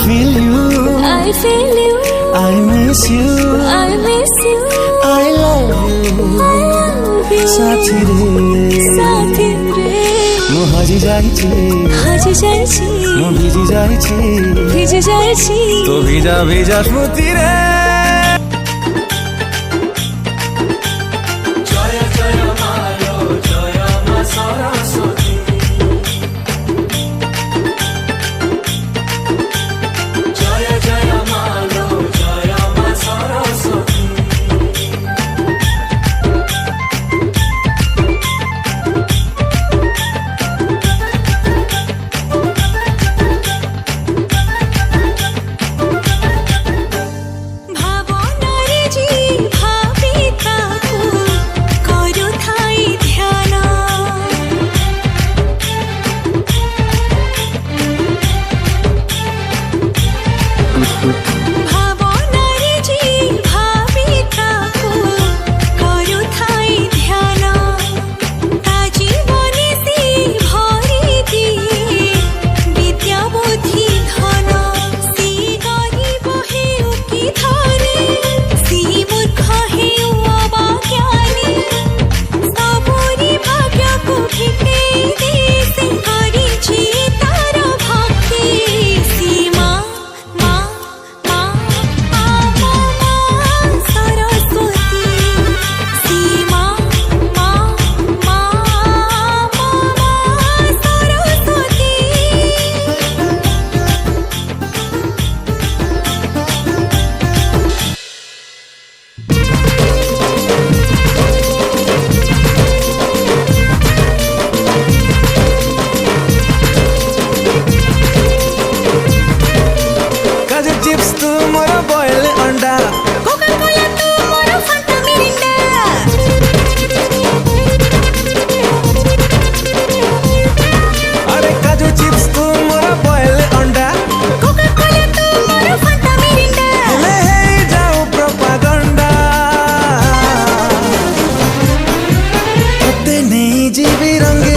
feel you, I feel you, I miss you, I miss you, I love you, I love you, साथी रे ମୁଁ ହଜି ଯାଇଛି ମୁଁ ଭିଜି ଯାଇଛି ତୋ ଭିଜା ଭିଜା ସ୍ମୃତିରେ ଜୟ ଜୟ ମାଲୋ ଜୟ ମା ସରସ୍ୱତୀ ଜୟ ଜୟ ମାଲୋ ଜୟ ମା ସରସ୍ୱତୀ चिप्स तू मोरा बॉयल अंडा कोका कोला तू मोरा फंटा मिरिंडा अरे काजू चिप्स तू मोरा बॉयल अंडा कोका कोला तू मोरा फंटा मिरिंडा ले हे जाऊ प्रोपागंडा तते नहीं जीवी रंगे